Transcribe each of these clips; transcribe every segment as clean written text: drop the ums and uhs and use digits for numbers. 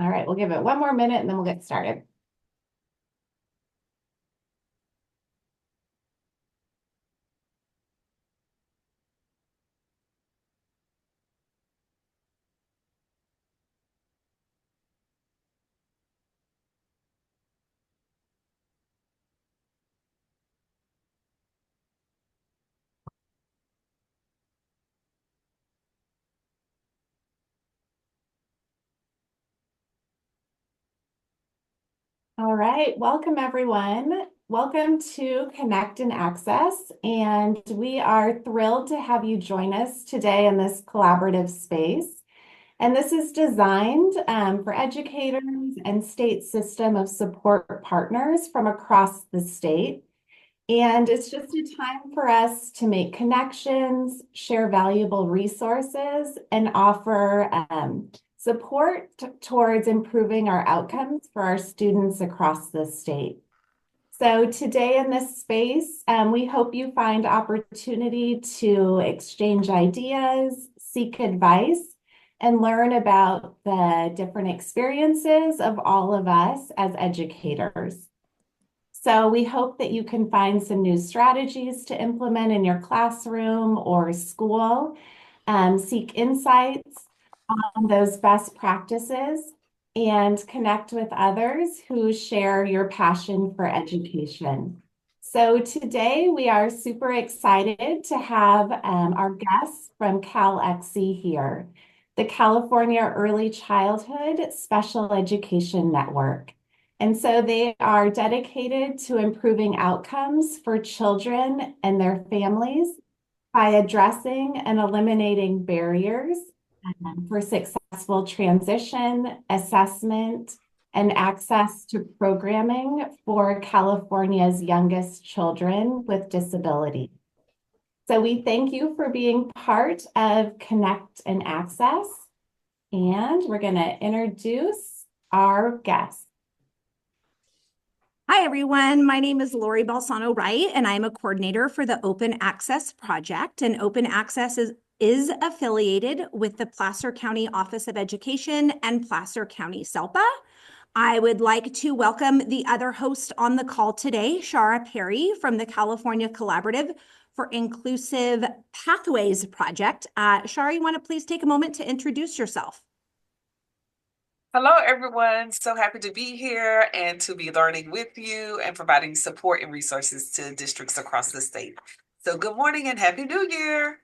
All right, we'll give it one more minute and then we'll get started. All right, welcome everyone. Welcome to Connect and Access, and we are thrilled to have you join us today in this collaborative space. And this is designed for educators and state system of support partners from across the state. And it's just a time for us to make connections, share valuable resources, and offer support towards improving our outcomes for our students across the state. So today in this space, we hope you find opportunity to exchange ideas, seek advice, and learn about the different experiences of all of us as educators. So we hope that you can find some new strategies to implement in your classroom or school, seek insights on those best practices, and connect with others who share your passion for education. So today we are super excited to have our guests from CalECSE here, the California Early Childhood Special Education Network. And so they are dedicated to improving outcomes for children and their families by addressing and eliminating barriers for successful transition, assessment, and access to programming for California's youngest children with disabilities. So we thank you for being part of Connect and Access, and we're going to introduce our guests. Hi, everyone. My name is Lori Balsano Wright, and I'm a coordinator for the Open Access Project. And Open Access is affiliated with the Placer County Office of Education and Placer County SELPA. I would like to welcome the other host on the call today, Shara Perry from the California Collaborative for Inclusive Pathways Project. Shara, you want to please take a moment to introduce yourself? Hello, everyone. So happy to be here and to be learning with you and providing support and resources to districts across the state. So good morning and Happy New Year.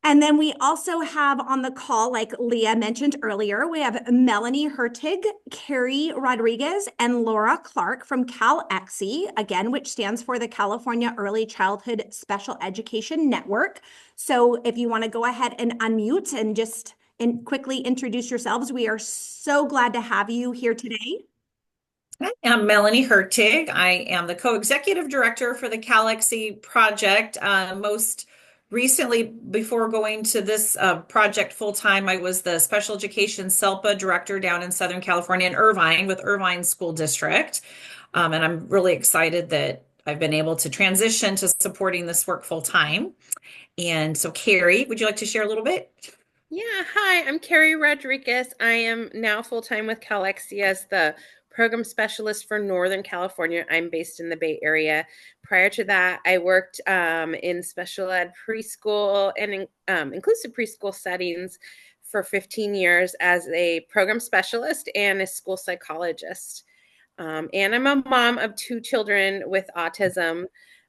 And then we also have on the call, like Leah mentioned earlier, we have Melanie Hertig, Carrie Rodriguez, and Laura Clark from CalECSE, again, which stands for the California Early Childhood Special Education Network. So if you want to go ahead and unmute and just quickly introduce yourselves, we are so glad to have you here today. I'm Melanie Hertig. I am the co-executive director for the CalECSE project. Most recently, before going to this project full-time, I was the special education SELPA director down in Southern California in Irvine with Irvine School District. And I'm really excited that I've been able to transition to supporting this work full-time. And so Carrie, would you like to share a little bit? Yeah, hi, I'm Carrie Rodriguez. I am now full-time with CalECSE as the program specialist for Northern California. I'm based in the Bay Area. Prior to that, I worked in special ed preschool and inclusive preschool settings for 15 years as a program specialist and a school psychologist. And I'm a mom of 2 children with autism.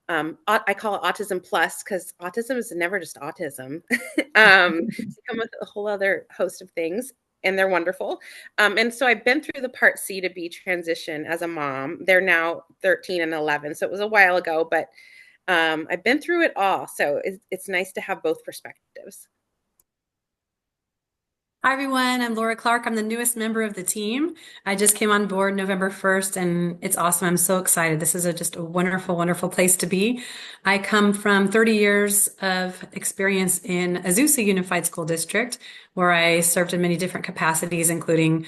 I call it autism plus because autism is never just autism. They come with a whole other host of things, and they're wonderful. And so I've been through the Part C to B transition as a mom. They're now 13 and 11, so it was a while ago, but I've been through it all. So it's nice to have both perspectives. Hi, everyone. I'm Laura Clark. I'm the newest member of the team. I just came on board November 1st, and it's awesome. I'm so excited. This is just a wonderful, wonderful place to be. I come from 30 years of experience in Azusa Unified School District, where I served in many different capacities, including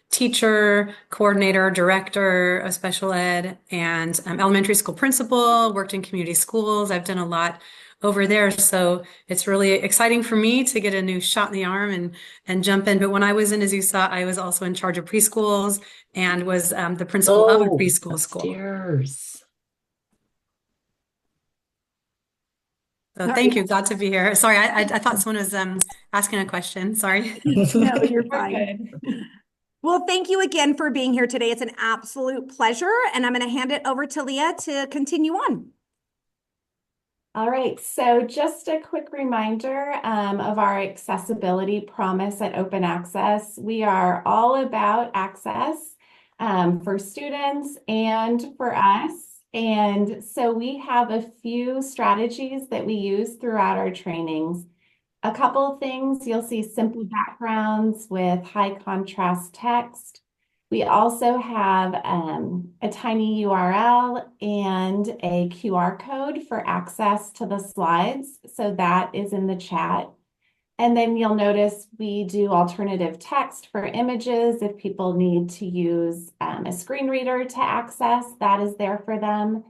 teacher, coordinator, director of special ed, and elementary school principal, worked in community schools. I've done a lot over there. So it's really exciting for me to get a new shot in the arm and jump in. But when I was in Azusa, I was also in charge of preschools and was the principal of a preschool school. Upstairs. So thank you. Glad to be here. Sorry, I thought someone was asking a question. Sorry. No, you're We're fine. good. Well, thank you again for being here today. It's an absolute pleasure. And I'm going to hand it over to Leah to continue on. All right, so just a quick reminder of our accessibility promise at Open Access. We are all about access for students and for us. And so we have a few strategies that we use throughout our trainings. A couple of things, you'll see simple backgrounds with high contrast text. We also have a tiny URL and a QR code for access to the slides. So that is in the chat. And then you'll notice we do alternative text for images. If people need to use a screen reader to access, that is there for them.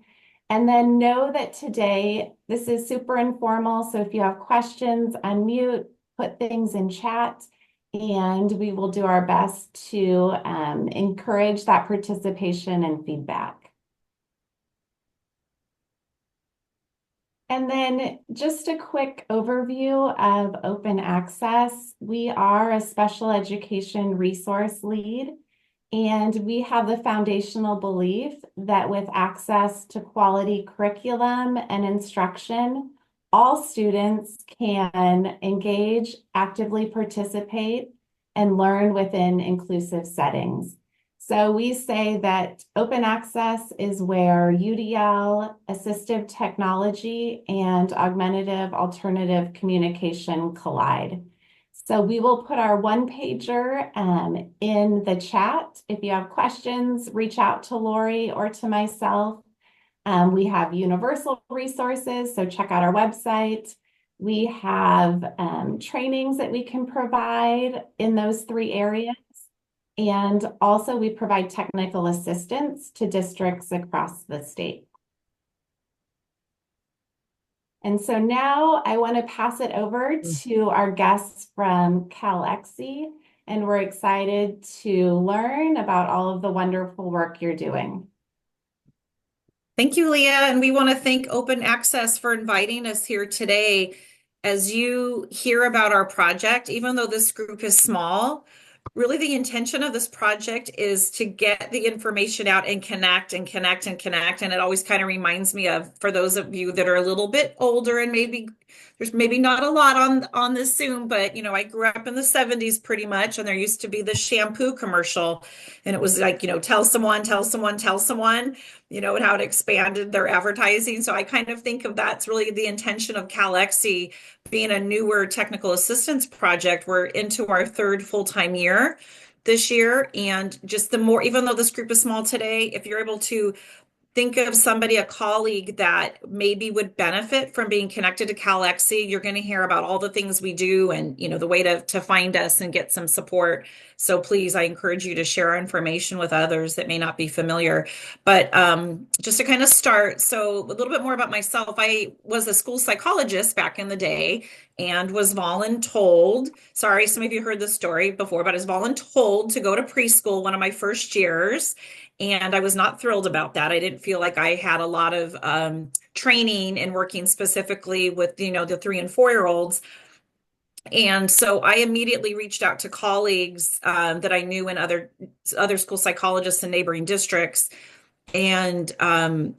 And then know that today, this is super informal. So if you have questions, unmute, put things in chat, and we will do our best to encourage that participation and feedback. And then just a quick overview of Open Access. We are a special education resource lead, and we have the foundational belief that with access to quality curriculum and instruction, all students can engage, actively participate, and learn within inclusive settings. So we say that open access is where UDL, assistive technology, and augmentative alternative communication collide. So we will put our one pager in the chat. If you have questions, reach out to Lori or to myself. We have universal resources, so check out our website. We have trainings that we can provide in those three areas. And also we provide technical assistance to districts across the state. And so now I want to pass it over to our guests from CalECSE, and we're excited to learn about all of the wonderful work you're doing. Thank you, Leah. And we want to thank Open Access for inviting us here today. As you hear about our project, even though this group is small, really the intention of this project is to get the information out and connect and connect and connect. And it always kind of reminds me of, for those of you that are a little bit older and maybe there's maybe not a lot on this Zoom, but you know, I grew up in the 70s pretty much, and there used to be the shampoo commercial, and it was like, you know, tell someone, tell someone, tell someone, you know, and how it expanded their advertising. So I kind of think of that's really the intention of CalECSE being a newer technical assistance project. We're into our third full-time year this year. And just the more, even though this group is small today, if you're able to think of somebody, a colleague that maybe would benefit from being connected to CalECSE, you're going to hear about all the things we do and, you know, the way to find us and get some support. So please, I encourage you to share our information with others that may not be familiar. But just to kind of start, so a little bit more about myself. I was a school psychologist back in the day and was voluntold. Sorry, some of you heard this story before, but I was voluntold to go to preschool one of my first years. And I was not thrilled about that. I didn't feel like I had a lot of training in working specifically with, you know, the 3 and 4-year-olds. And so I immediately reached out to colleagues that I knew in other school psychologists in neighboring districts. And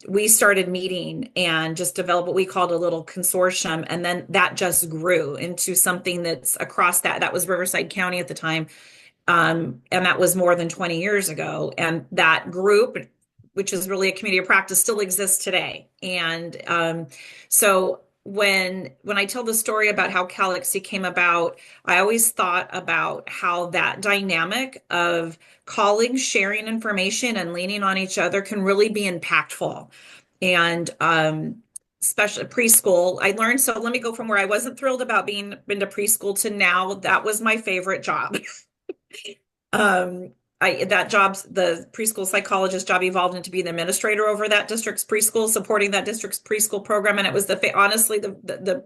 we started meeting and just developed what we called a little consortium. And then that just grew into something that's across that was Riverside County at the time. And that was more than 20 years ago. And that group, which is really a community of practice, still exists today. And so when I tell the story about how CalECSE came about, I always thought about how that dynamic of colleagues sharing information and leaning on each other can really be impactful. And especially preschool, I learned, so let me go from where I wasn't thrilled about being into preschool to now that was my favorite job. the preschool psychologist job evolved into being the administrator over that district's preschool, supporting that district's preschool program. And it was honestly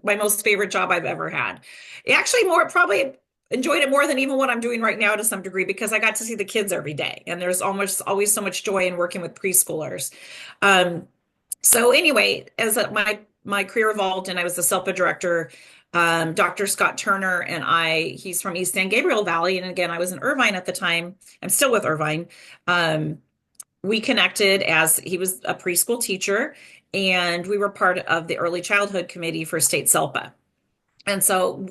my most favorite job I've ever had. Actually, probably enjoyed it more than even what I'm doing right now to some degree, because I got to see the kids every day. And there's almost always so much joy in working with preschoolers. So anyway, as my career evolved and I was the SELPA director, Dr. Scott Turner and he's from East San Gabriel Valley. And again, I was in Irvine at the time. I'm still with Irvine. We connected as he was a preschool teacher, and we were part of the early childhood committee for state SELPA. And so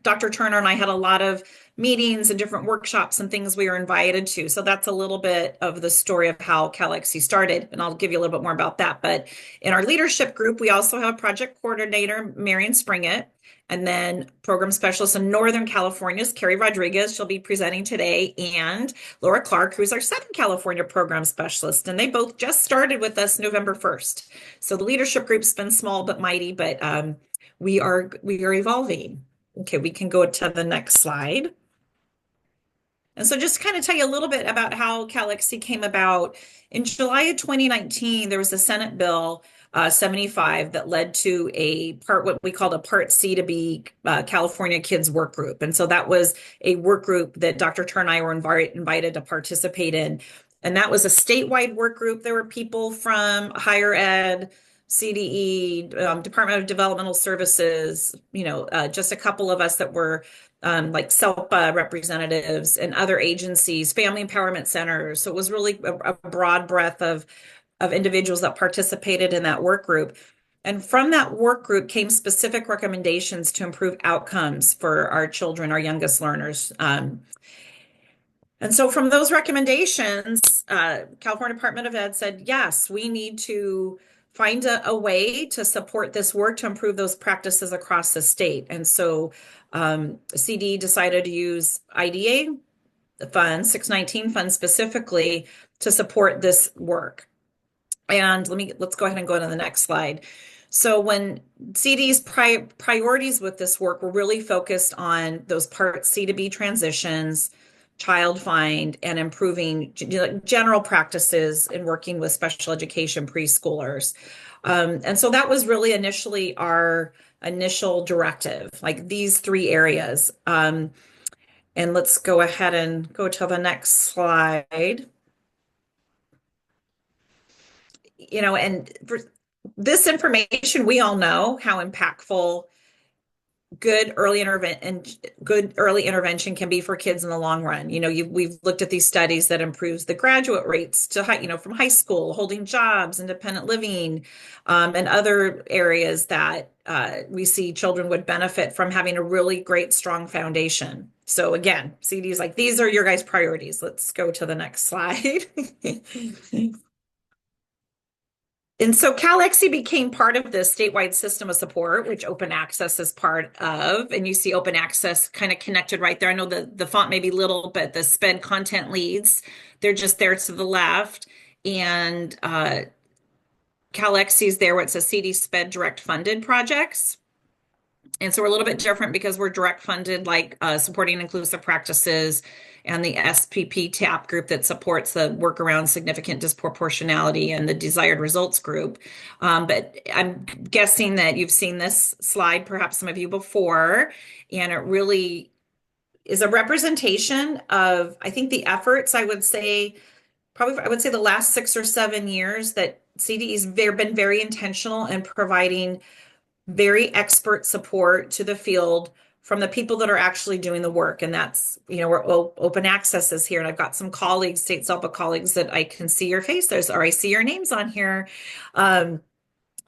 Dr. Turner and I had a lot of meetings and different workshops and things we were invited to. So that's a little bit of the story of how CalECSE started, and I'll give you a little bit more about that. But in our leadership group, we also have a project coordinator, Marion Springett, and then program specialist in Northern California is Carrie Rodriguez. She'll be presenting today, and Laura Clark, who's our Southern California program specialist. And they both just started with us November 1st. So the leadership group's been small but mighty, but we are evolving. Okay, we can go to the next slide. And so just kind of tell you a little bit about how CalECSE came about. In July of 2019, there was a Senate bill 75 that led to what we called a Part C to B California Kids Work Group. And so that was a work group that Dr. Turner and I were invited to participate in. And that was a statewide work group. There were people from higher ed, CDE, Department of Developmental Services, just a couple of us that were like SELPA representatives and other agencies, family empowerment centers. So it was really a broad breadth of individuals that participated in that work group. And from that work group came specific recommendations to improve outcomes for our children, our youngest learners. And so from those recommendations, California Department of Ed said, yes, we need to find a way to support this work to improve those practices across the state. And so CD decided to use IDA funds, 619 funds specifically, to support this work. And let's go ahead and go to the next slide. So when CD's priorities with this work were really focused on those Part C to B transitions, child find, and improving general practices in working with special education preschoolers. And so that was really initially our initial directive, like these three areas. And let's go ahead and go to the next slide. And for this information, we all know how impactful good early intervention can be for kids in the long run. We've looked at these studies that improves the graduate rates to from high school, holding jobs, independent living, and other areas that we see children would benefit from having a really great, strong foundation. So again, CD's like, these are your guys' priorities. Let's go to the next slide. And so CalECSE became part of this statewide system of support, which open access is part of. And you see open access kind of connected right there. I know the font may be little, but the SPED content leads, they're just there to the left. And CalECSE is there where it says CD SPED direct funded projects. And so we're a little bit different because we're direct funded, like supporting inclusive practices, and the SPP TAP group that supports the work around significant disproportionality, and the desired results group. But I'm guessing that you've seen this slide, perhaps some of you before, and it really is a representation of, I think, the efforts, I would say the last 6 or 7 years that CDE's been very intentional in providing very expert support to the field from the people that are actually doing the work. And that's, where open access is here. And I've got some colleagues, state SELPA colleagues, that I can see your faces, or I see your names on here, that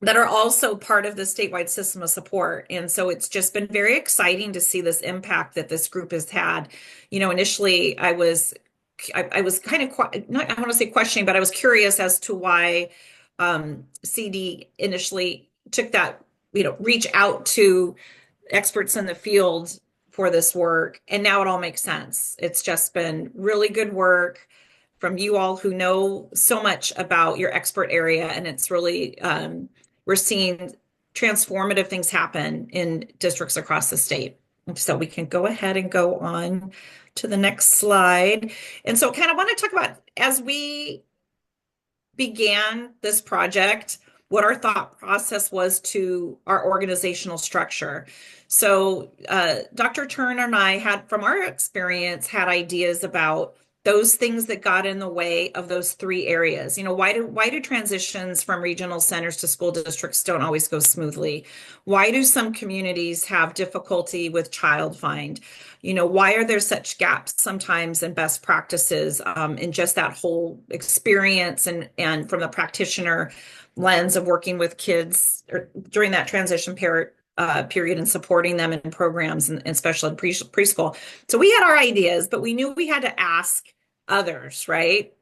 are also part of the statewide system of support. And so it's just been very exciting to see this impact that this group has had. Initially I was kind of, not, I want to say questioning, but I was curious as to why CD initially took that, reach out to experts in the field for this work. And now it all makes sense. It's just been really good work from you all who know so much about your expert area. And it's really, we're seeing transformative things happen in districts across the state. So we can go ahead and go on to the next slide. And so kind of want to talk about, as we began this project, what our thought process was to our organizational structure. So Dr. Turner and I had, from our experience, had ideas about those things that got in the way of those three areas. You know, why do transitions from regional centers to school districts don't always go smoothly? Why do some communities have difficulty with child find? You know, why are there such gaps sometimes in best practices, in just that whole experience and from the practitioner lens of working with kids or during that transition period and supporting them in programs and special ed preschool. So we had our ideas, but we knew we had to ask others, right?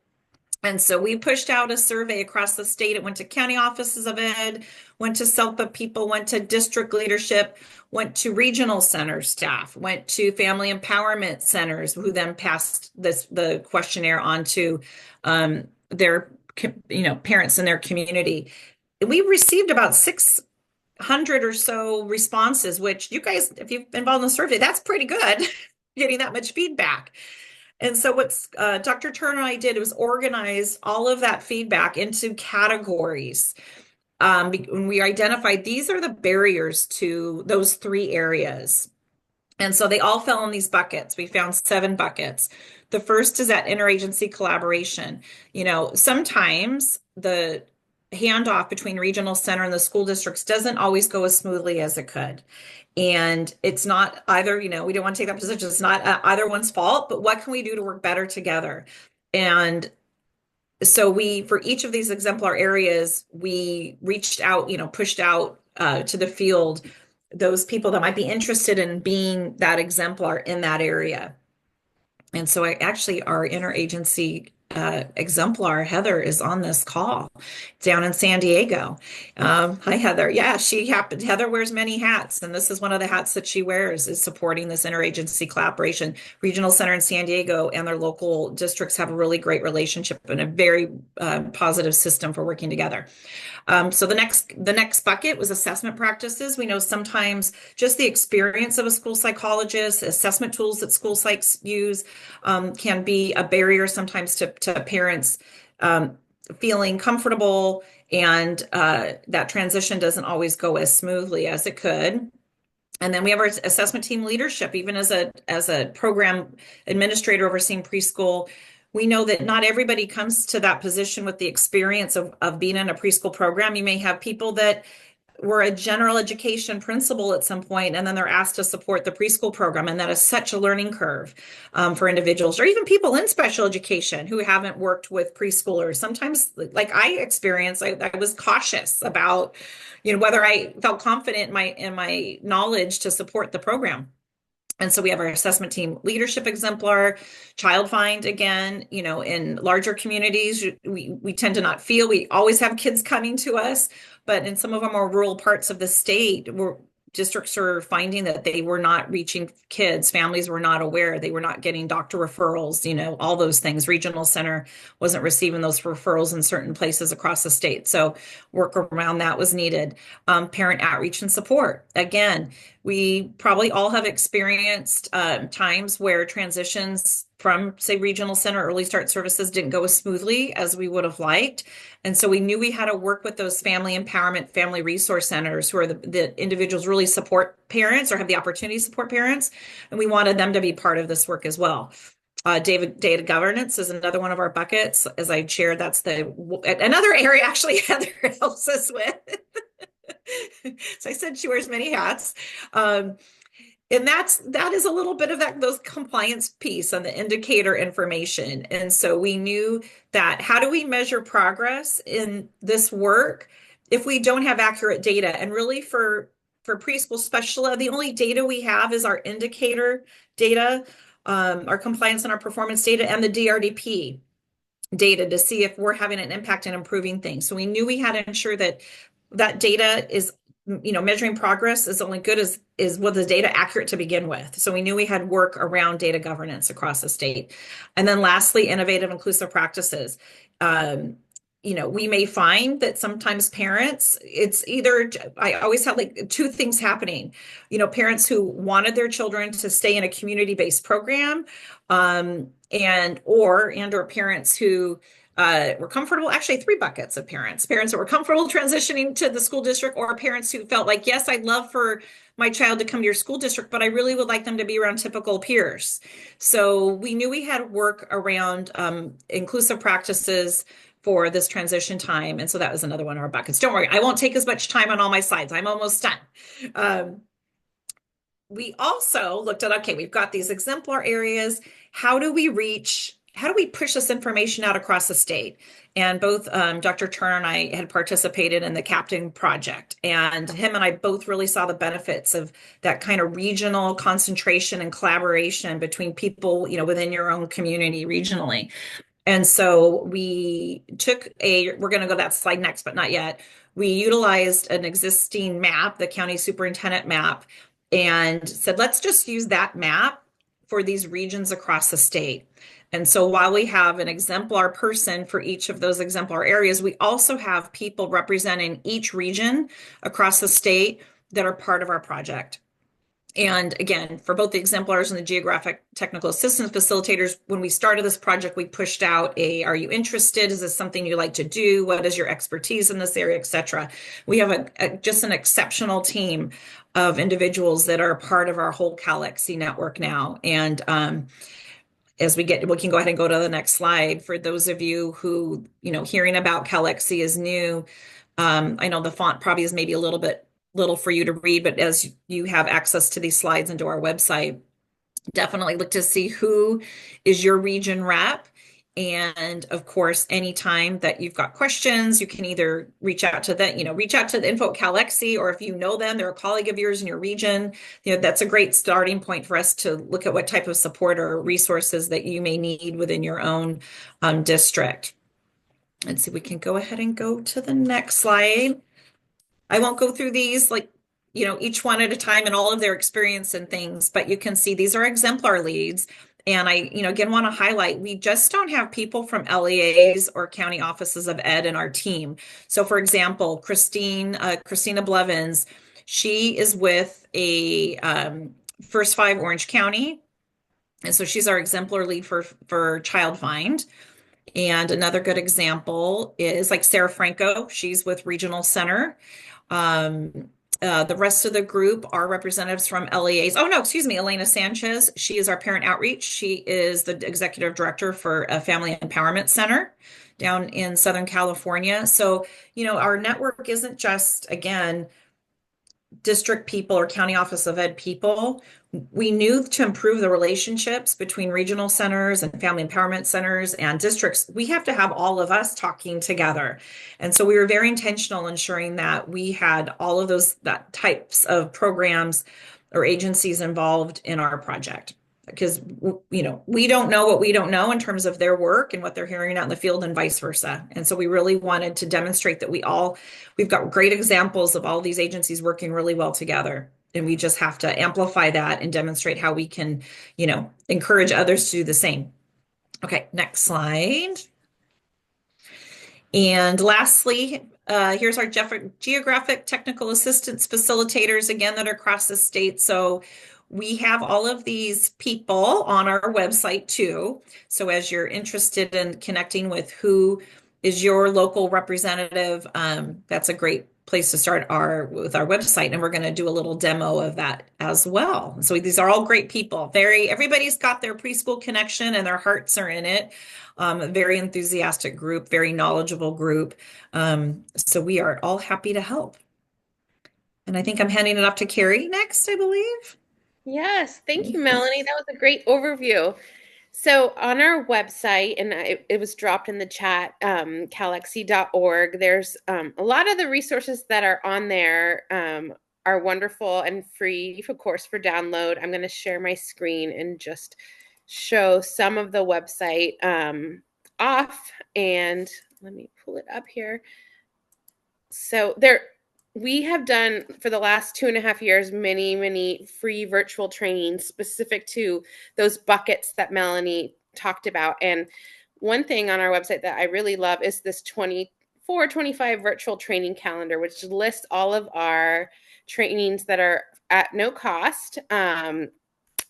And so we pushed out a survey across the state. It went to county offices of ed, went to SELPA people, went to district leadership, went to regional center staff, went to family empowerment centers, who then passed the questionnaire on to their parents in their community. We received about 600 or so responses, which you guys, if you've been involved in the survey, that's pretty good, getting that much feedback. And so what Dr. Turner and I did was organize all of that feedback into categories. When we identified these are the barriers to those three areas. And so they all fell in these buckets. We found 7 buckets. The first is that interagency collaboration. You know, sometimes the handoff between regional center and the school districts doesn't always go as smoothly as it could. And it's not either, we don't want to take that position. It's not either one's fault, but what can we do to work better together? And so for each of these exemplar areas, we reached out, pushed out to the field those people that might be interested in being that exemplar in that area. And so our interagency exemplar, Heather, is on this call down in San Diego. Hi, Heather. Yeah, Heather wears many hats, and this is one of the hats that she wears, is supporting this interagency collaboration. Regional Center in San Diego and their local districts have a really great relationship and a very positive system for working together. So the next bucket was assessment practices. We know sometimes just the experience of a school psychologist, assessment tools that school psychs use can be a barrier sometimes to parents feeling comfortable, and that transition doesn't always go as smoothly as it could. And then we have our assessment team leadership. Even as a program administrator overseeing preschool, we know that not everybody comes to that position with the experience of being in a preschool program. You may have people that were a general education principal at some point, and then they're asked to support the preschool program. And that is such a learning curve for individuals, or even people in special education who haven't worked with preschoolers. Sometimes, like I experienced, I was cautious about, whether I felt confident in my knowledge to support the program. And so we have our assessment team leadership exemplar, child find. Again, in larger communities, we tend to not feel we always have kids coming to us, but in some of our more rural parts of the state, districts are finding that they were not reaching kids. Families were not aware. They were not getting doctor referrals, all those things. Regional center wasn't receiving those referrals in certain places across the state. So work around that was needed. Parent outreach and support. Again, we probably all have experienced times where transitions from, say, regional center early start services didn't go as smoothly as we would have liked. And so we knew we had to work with those family empowerment, family resource centers, who are the individuals really support parents or have the opportunity to support parents. And we wanted them to be part of this work as well. Data governance is another one of our buckets. As I shared, that's another area actually Heather helps us with. So I said she wears many hats. And that is a little bit of those compliance piece on the indicator information. And so we knew that, how do we measure progress in this work if we don't have accurate data? And really for preschool special ed, the only data we have is our indicator data, our compliance and our performance data, and the DRDP data to see if we're having an impact in improving things. So we knew we had to ensure that data is, measuring progress is only good as was the data accurate to begin with. So we knew we had work around data governance across the state. And then lastly, innovative inclusive practices. we may find that sometimes parents, it's either, I always have like two things happening. Parents who wanted their children to stay in a community-based program, or parents who were comfortable, actually three buckets of parents that were comfortable transitioning to the school district, or parents who felt like, yes, I'd love for my child to come to your school district, but I really would like them to be around typical peers. So we knew we had work around inclusive practices for this transition time. And so that was another one of our buckets. Don't worry, I won't take as much time on all my slides. I'm almost done. We also looked at, okay, we've got these exemplar areas. How do we push this information out across the state? And both Dr. Turner and I had participated in the Captain Project, and him and I both really saw the benefits of that kind of regional concentration and collaboration between people, within your own community regionally. And so we're going to go to that slide next, but not yet. We utilized an existing map, the county superintendent map, and said, let's just use that map for these regions across the state. And so while we have an exemplar person for each of those exemplar areas, we also have people representing each region across the state that are part of our project. And again, for both the exemplars and the geographic technical assistance facilitators, when we started this project, we pushed out are you interested? Is this something you like to do? What is your expertise in this area, et cetera? We have just an exceptional team of individuals that are part of our whole CalECSE network now. And we can go ahead and go to the next slide. For those of you who, hearing about CalECSE is new, I know the font probably is maybe a little for you to read, but as you have access to these slides and to our website, definitely look to see who is your region rep. And of course, anytime that you've got questions, you can either reach out to the info at CalECSE, or if you know them, they're a colleague of yours in your region, that's a great starting point for us to look at what type of support or resources that you may need within your own district. Let's see, we can go ahead and go to the next slide. I won't go through these each one at a time and all of their experience and things, but you can see these are exemplar leads. And I, again, want to highlight, we just don't have people from LEAs or county offices of ed in our team. So for example, Christina Blevins, she is with a First Five Orange County. And so she's our exemplar lead for Child Find. And another good example is like Sarah Franco, she's with Regional Center. The rest of the group are representatives from LEAs. Oh, no, excuse me, Elena Sanchez. She is our parent outreach. She is the executive director for a family empowerment center down in Southern California. So, our network isn't just, again, district people or county office of ed people. We knew to improve the relationships between regional centers and family empowerment centers and districts, we have to have all of us talking together. And so we were very intentional ensuring that we had all of that types of programs or agencies involved in our project. Because, we don't know what we don't know in terms of their work and what they're hearing out in the field and vice versa. And so we really wanted to demonstrate that we've got great examples of all these agencies working really well together. And we just have to amplify that and demonstrate how we can, encourage others to do the same. Okay, next slide. And lastly, here's our geographic technical assistance facilitators, again, that are across the state. So we have all of these people on our website too. So as you're interested in connecting with who is your local representative, that's a great place to start with our website. And we're going to do a little demo of that as well. So these are all great people. Everybody's got their preschool connection and their hearts are in it. Very enthusiastic group, very knowledgeable group. So we are all happy to help. And I think I'm handing it off to Carrie next, I believe. Yes, thank you, Melanie. That was a great overview. So on our website, and it was dropped in the chat, calexe.org, there's a lot of the resources that are on there are wonderful and free, of course, for download. I'm going to share my screen and just show some of the website off. And let me pull it up here. So we have done for the last 2.5 years many free virtual trainings specific to those buckets that Melanie talked about. And one thing on our website that I really love is this 20 425 virtual training calendar, which lists all of our trainings that are at no cost. And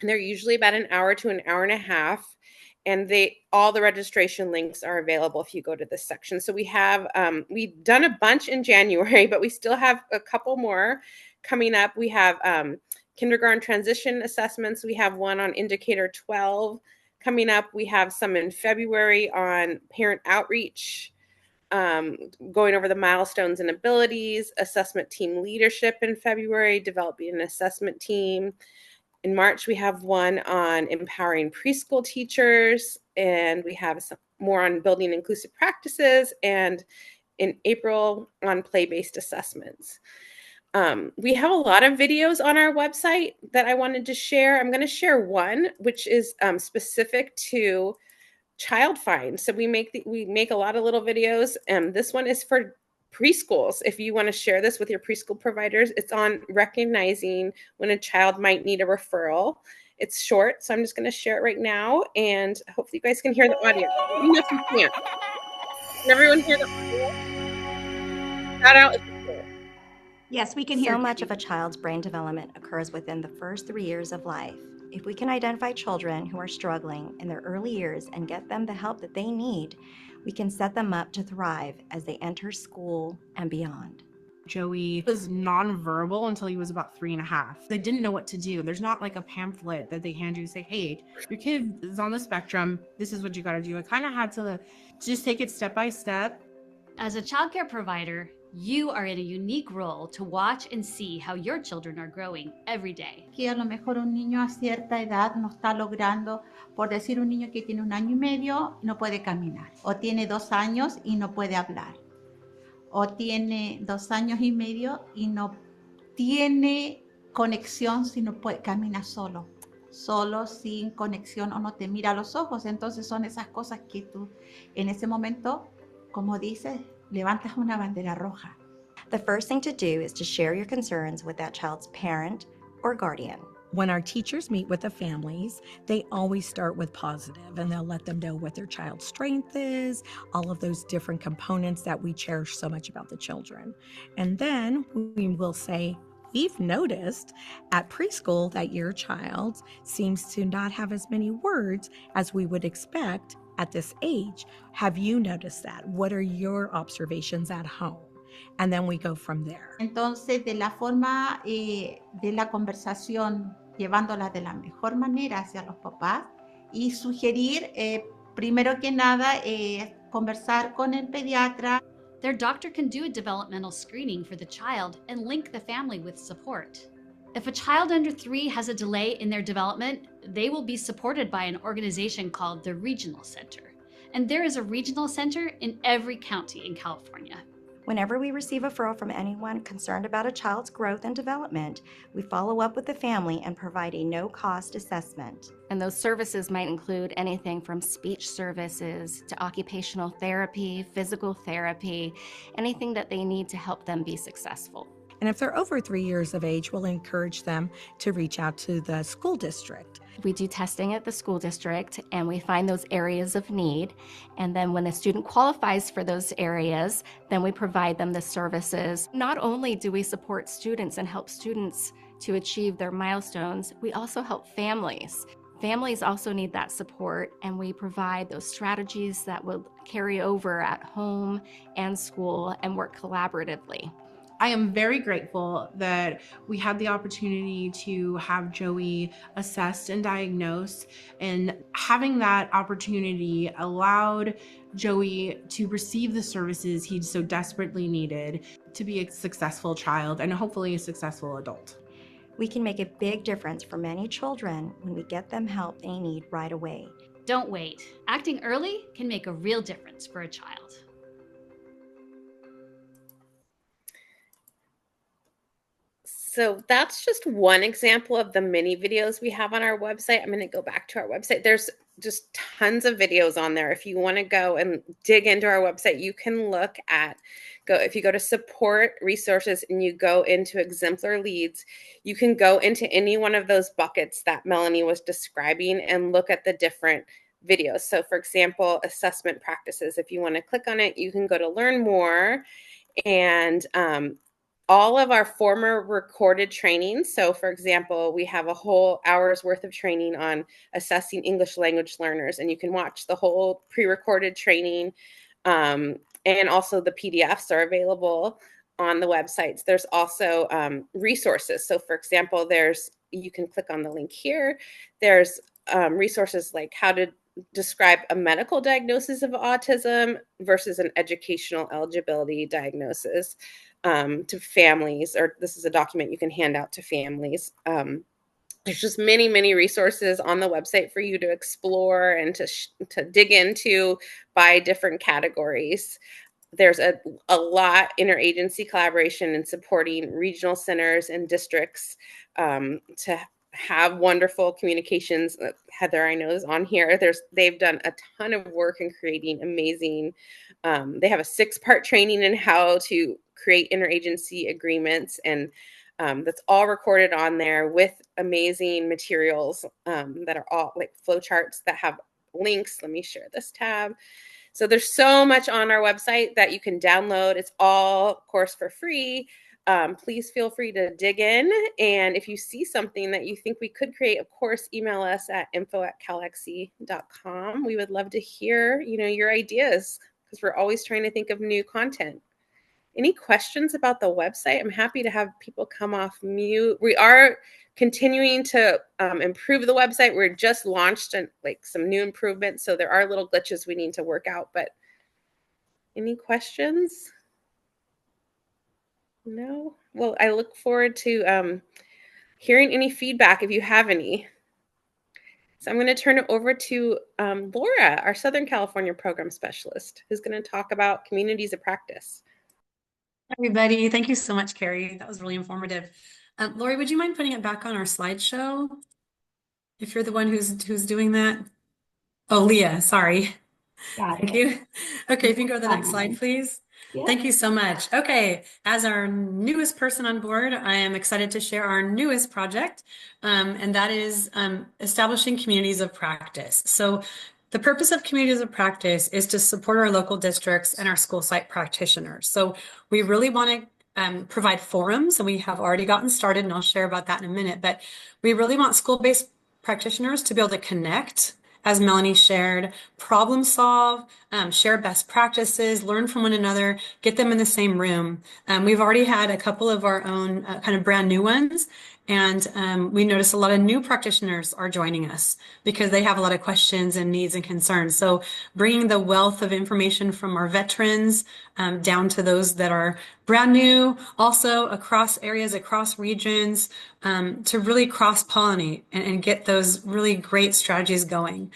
they're usually about an hour to an hour and a half. And all the registration links are available if you go to this section. So we have, we've done a bunch in January, but we still have a couple more coming up. We have kindergarten transition assessments. We have one on indicator 12 coming up. We have some in February on parent outreach, going over the milestones and abilities, assessment team leadership in February, developing an assessment team. In March, we have one on empowering preschool teachers, and we have some more on building inclusive practices, and in April on play-based assessments. We have a lot of videos on our website that I wanted to share. I'm going to share one, which is specific to child find. So we make a lot of little videos, and this one is for preschools. If you want to share this with your preschool providers, it's on recognizing when a child might need a referral. It's short, so I'm just going to share it right now, and hopefully you guys can hear the audio. Let me know if you can't. Can everyone hear the audio? Shout out if you can. Yes, we can hear So you. much of a child's brain development occurs within the first 3 years of life. If we can identify children who are struggling in their early years and get them the help that they need, we can set them up to thrive as they enter school and beyond. Joey was nonverbal until he was about 3.5. They didn't know what to do. There's not like a pamphlet that they hand you and say, hey, your kid is on the spectrum. This is what you got to do. I kind of had to just take it step by step. As a childcare provider, you are in a unique role to watch and see how your children are growing every day. Que a lo mejor un niño a cierta edad no está logrando, por decir un niño que tiene 1 año y medio no puede caminar, o tiene 2 años y no puede hablar, o tiene 2 años y medio y no tiene conexión si no puede, camina solo, sin conexión o no te mira a los ojos. Entonces son esas cosas que tú en ese momento, como dices, levantas una bandera roja. The first thing to do is to share your concerns with that child's parent or guardian. When our teachers meet with the families, they always start with positive, and they'll let them know what their child's strength is, all of those different components that we cherish so much about the children. And then we will say, we've noticed at preschool that your child seems to not have as many words as we would expect at this age. Have you noticed that? What are your observations at home? And then we go from there. Entonces, de la forma de la conversación, llevándola de la mejor manera hacia los papás y sugerir, primero que nada, conversar con el pediatra. Their doctor can do a developmental screening for the child and link the family with support. If a child under 3 has a delay in their development, they will be supported by an organization called the Regional Center. And there is a regional center in every county in California. Whenever we receive a referral from anyone concerned about a child's growth and development, we follow up with the family and provide a no-cost assessment. And those services might include anything from speech services to occupational therapy, physical therapy, anything that they need to help them be successful. And if they're over 3 years of age, we'll encourage them to reach out to the school district. We do testing at the school district, and we find those areas of need. And then when the student qualifies for those areas, then we provide them the services. Not only do we support students and help students to achieve their milestones, we also help families. Families also need that support, and we provide those strategies that will carry over at home and school and work collaboratively. I am very grateful that we had the opportunity to have Joey assessed and diagnosed, and having that opportunity allowed Joey to receive the services he so desperately needed to be a successful child and hopefully a successful adult. We can make a big difference for many children when we get them help they need right away. Don't wait. Acting early can make a real difference for a child. So that's just one example of the mini videos we have on our website. I'm going to go back to our website. There's just tons of videos on there. If you want to go and dig into our website, you can look at, if you go to support resources and you go into exemplar leads, you can go into any one of those buckets that Melanie was describing and look at the different videos. So for example, assessment practices, if you want to click on it, you can go to learn more, and all of our former recorded trainings. So for example, we have a whole hour's worth of training on assessing English language learners, and you can watch the whole pre-recorded training. And also the PDFs are available on the websites. There's also resources. So for example, you can click on the link here. There's resources like how to describe a medical diagnosis of autism versus an educational eligibility diagnosis to families, or this is a document you can hand out to families. There's just many, many resources on the website for you to explore and to dig into by different categories. There's a lot interagency collaboration and supporting regional centers and districts to have wonderful communications. Heather, I know, is on here. They've done a ton of work in creating amazing. They have a 6-part training in how to create interagency agreements, and that's all recorded on there with amazing materials that are all like flowcharts that have links. Let me share this tab. So there's so much on our website that you can download. It's all, of course, for free. Please feel free to dig in. And if you see something that you think we could create, of course, email us at info@calexce.com. We would love to hear, your ideas, because we're always trying to think of new content. Any questions about the website? I'm happy to have people come off mute. We are continuing to improve the website. We're just launched some new improvements, so there are little glitches we need to work out. But any questions? No? Well, I look forward to hearing any feedback if you have any. So I'm going to turn it over to Laura, our Southern California program specialist, who's going to talk about communities of practice. Everybody, thank you so much, Carrie. That was really informative. Lori, would you mind putting it back on our slideshow? If you're the one who's doing that. Oh, Leah, sorry. Thank you. Okay, if you can go to the next slide, please. Yeah. Thank you so much. Okay, as our newest person on board, I am excited to share our newest project, and that is establishing communities of practice. So the purpose of communities of practice is to support our local districts and our school site practitioners. So we really want to provide forums, and we have already gotten started, and I'll share about that in a minute, but we really want school-based practitioners to be able to connect, as Melanie shared, problem solve, share best practices, learn from one another, get them in the same room. We've already had a couple of our own kind of brand new ones, and we notice a lot of new practitioners are joining us because they have a lot of questions and needs and concerns. So bringing the wealth of information from our veterans down to those that are brand new, also across areas, across regions, to really cross-pollinate and get those really great strategies going.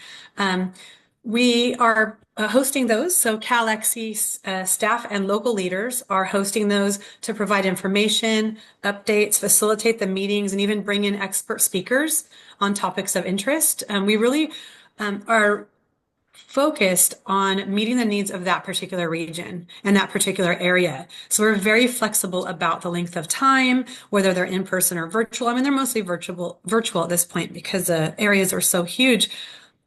We are hosting those. So CalECSE staff and local leaders are hosting those to provide information, updates, facilitate the meetings, and even bring in expert speakers on topics of interest. We really are focused on meeting the needs of that particular region and that particular area. So we're very flexible about the length of time, whether they're in person or virtual. I mean, they're mostly virtual at this point because the areas are so huge.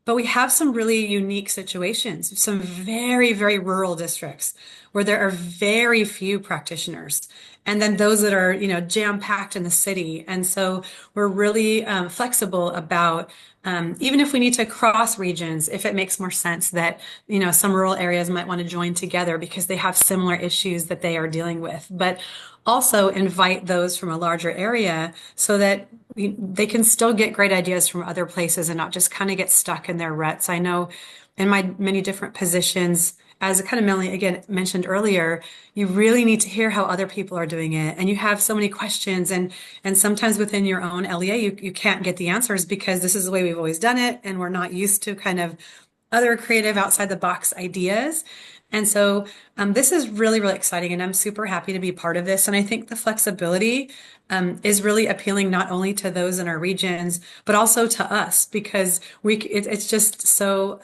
But we have some really unique situations, some very, very rural districts where there are very few practitioners. And then those that are, jam-packed in the city. And so we're really flexible about, even if we need to cross regions, if it makes more sense that, some rural areas might want to join together because they have similar issues that they are dealing with. But also invite those from a larger area so that they can still get great ideas from other places and not just kind of get stuck in their ruts. I know in my many different positions, as kind of Melanie again mentioned earlier, you really need to hear how other people are doing it. And you have so many questions, and sometimes within your own LEA, you can't get the answers because this is the way we've always done it. And we're not used to kind of other creative outside the box ideas. And so this is really, really exciting, and I'm super happy to be part of this. And I think the flexibility is really appealing not only to those in our regions, but also to us because it's just so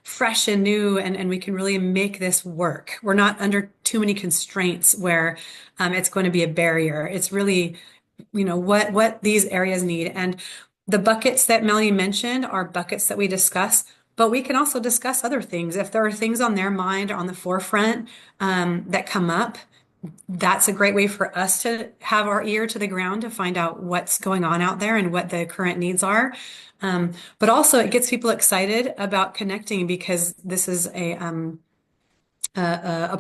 fresh and new, and we can really make this work. We're not under too many constraints where it's going to be a barrier. It's really, what these areas need. And the buckets that Melanie mentioned are buckets that we discuss, but we can also discuss other things. If there are things on their mind or on the forefront that come up, that's a great way for us to have our ear to the ground to find out what's going on out there and what the current needs are. But also it gets people excited about connecting because this is a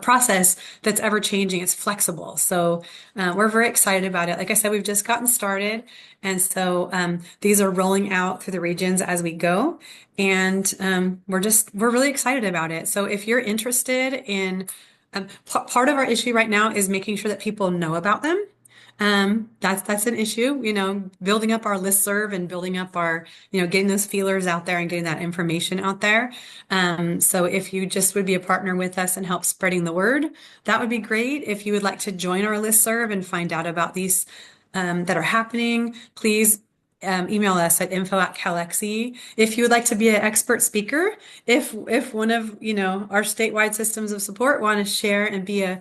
process that's ever changing. It's flexible. So we're very excited about it. Like I said, we've just gotten started. And so these are rolling out through the regions as we go. And we're really excited about it. So if you're interested in part of our issue right now is making sure that people know about them. That's an issue, building up our listserv and building up our, getting those feelers out there and getting that information out there. So if you just would be a partner with us and help spreading the word, that would be great. If you would like to join our listserv and find out about these that are happening, please email us at info@CalECSE. If you would like to be an expert speaker, if one of our statewide systems of support want to share and be a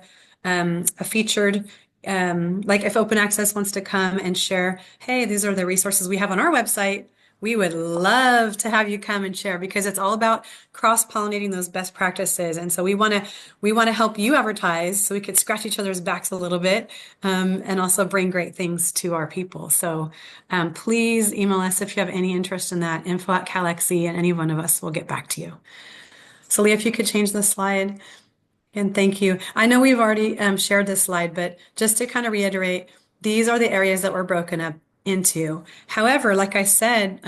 featured, like if Open Access wants to come and share, hey, these are the resources we have on our website, we would love to have you come and share because it's all about cross-pollinating those best practices. And so we want to help you advertise so we could scratch each other's backs a little bit and also bring great things to our people. So please email us if you have any interest in that, info@CalECSE, and any one of us will get back to you. So Leah, if you could change the slide. And thank you. I know we've already shared this slide, but just to kind of reiterate, these are the areas that we're broken up into. However, like I said,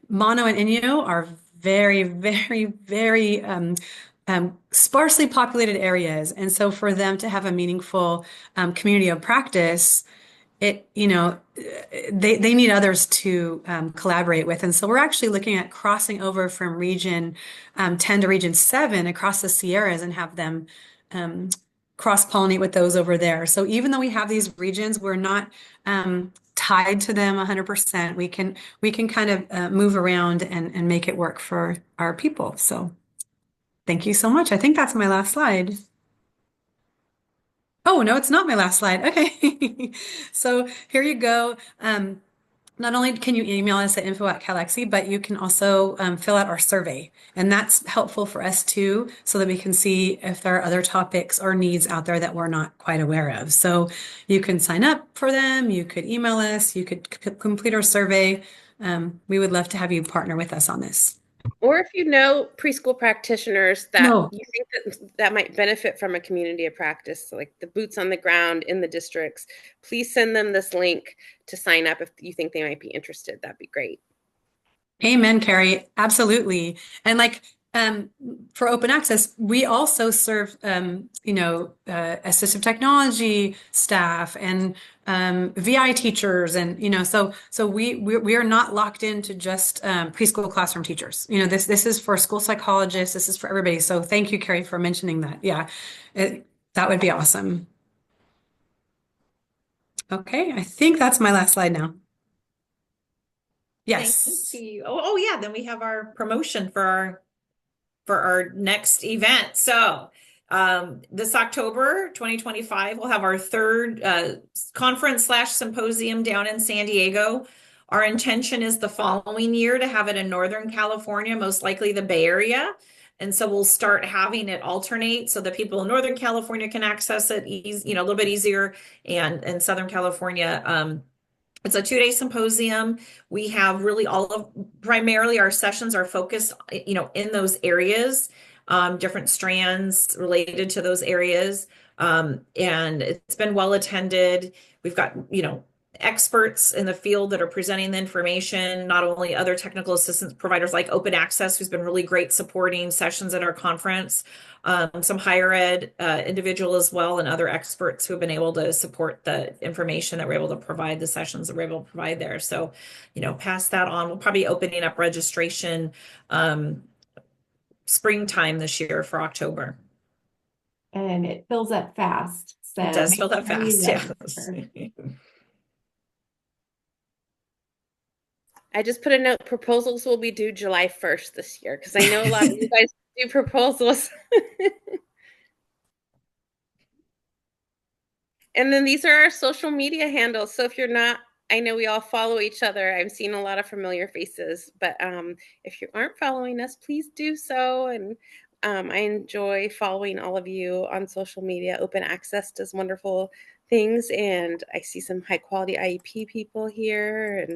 Mono and Inyo are very, very, very sparsely populated areas. And so for them to have a meaningful community of practice, they need others to collaborate with. And so we're actually looking at crossing over from region 10 to region 7 across the Sierras and have them cross-pollinate with those over there. So even though we have these regions, we're not tied to them 100%. We can kind of move around and make it work for our people. So thank you so much. I think that's my last slide. Oh, no, it's not my last slide. Okay. So here you go. Not only can you email us at info@CalECSE, but you can also fill out our survey. And that's helpful for us too, so that we can see if there are other topics or needs out there that we're not quite aware of. So you can sign up for them. You could email us. You could complete our survey. We would love to have you partner with us on this. Or if you know preschool practitioners that No. you think that might benefit from a community of practice, like the boots on the ground in the districts, please send them this link to sign up if you think they might be interested. That'd be great. Amen, Carrie. Absolutely. And like for Open Access, we also serve, assistive technology staff and VI teachers, and so we are not locked into just preschool classroom teachers. This is for school psychologists. This is for everybody. So thank you, Carrie, for mentioning that. Yeah, that would be awesome. Okay, I think that's my last slide now. Yes. Thank you. Oh yeah, then we have our promotion for our next event. So this October 2025, we'll have our third conference/symposium down in San Diego. Our intention is the following year to have it in Northern California, most likely the Bay Area. And so we'll start having it alternate so that people in Northern California can access it a little bit easier, and in Southern California, it's a 2-day symposium. We have really primarily our sessions are focused, in those areas, different strands related to those areas. And it's been well attended. We've got, experts in the field that are presenting the information, not only other technical assistance providers like Open Access, who's been really great supporting sessions at our conference, some higher ed individual as well, and other experts who have been able to support the information that we're able to provide, the sessions that we're able to provide there. So, pass that on. We'll probably be opening up registration springtime this year for October. And it fills up fast. So it does fill up fast, yes. I just put a note, proposals will be due July 1st this year, because I know a lot of you guys do proposals. And then these are our social media handles. So if you're not I know we all follow each other. I'm seeing a lot of familiar faces, but if you aren't following us, please do so. And I enjoy following all of you on social media. Open Access does wonderful things, and I see some high quality IEP people here,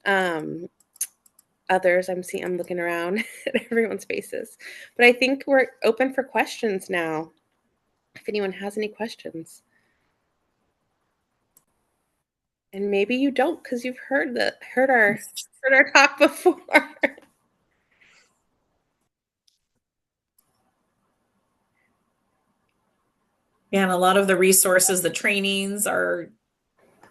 and others. I'm looking around at everyone's faces, but I think we're open for questions now. If anyone has any questions. And maybe you don't because you've heard our talk before. Yeah, and a lot of the resources, the trainings are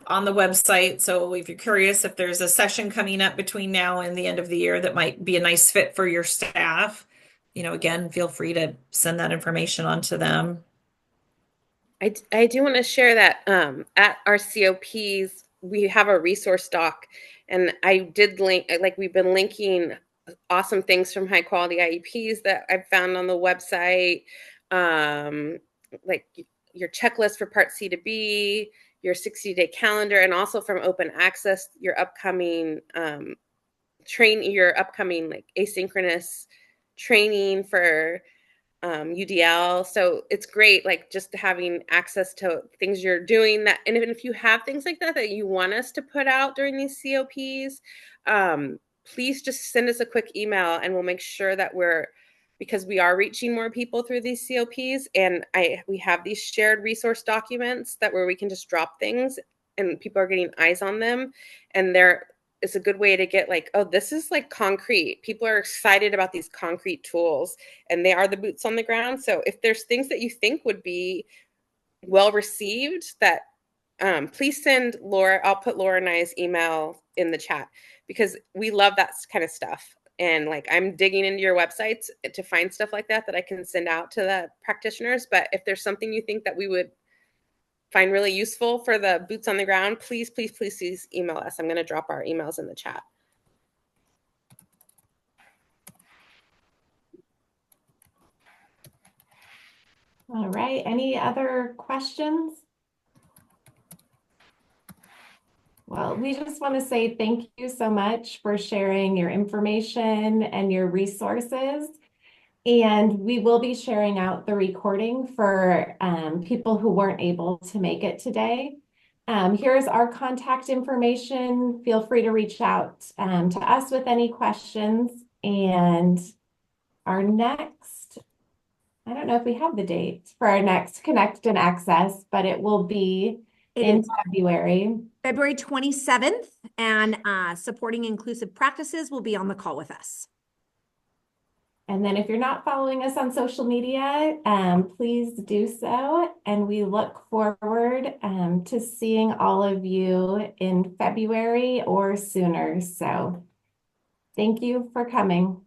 on the website. So if you're curious if there's a session coming up between now and the end of the year that might be a nice fit for your staff, again, feel free to send that information on to them. I do want to share that at our COPs, we have a resource doc, and I did link, like we've been linking awesome things from high quality IEPs that I've found on the website, like your checklist for Part C to B, your 60-day calendar, and also from Open Access, your upcoming your upcoming like asynchronous training for UDL. So it's great, like just having access to things you're doing that. And even if you have things like that you want us to put out during these COPs, please just send us a quick email and we'll make sure that because we are reaching more people through these COPs, and we have these shared resource documents where we can just drop things and people are getting eyes on them, and it's a good way to get like, oh, this is like concrete. People are excited about these concrete tools, and they are the boots on the ground. So if there's things that you think would be well received, that please send Laura. I'll put Laura and I's email in the chat because we love that kind of stuff. And like, I'm digging into your websites to find stuff like that I can send out to the practitioners. But if there's something you think that we would find really useful for the boots on the ground, please email us. I'm going to drop our emails in the chat. All right, any other questions? Well, we just want to say thank you so much for sharing your information and your resources. And we will be sharing out the recording for people who weren't able to make it today. Here's our contact information. Feel free to reach out to us with any questions. And our next, I don't know if we have the date for our next Connect and Access, but it will be in February. February 27th, and Supporting Inclusive Practices will be on the call with us. And then if you're not following us on social media, please do so. And we look forward to seeing all of you in February or sooner. So thank you for coming.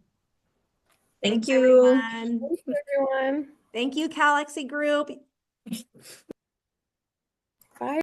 Thank you. Everyone. Thank you, everyone. Thank you, CalECSE Group.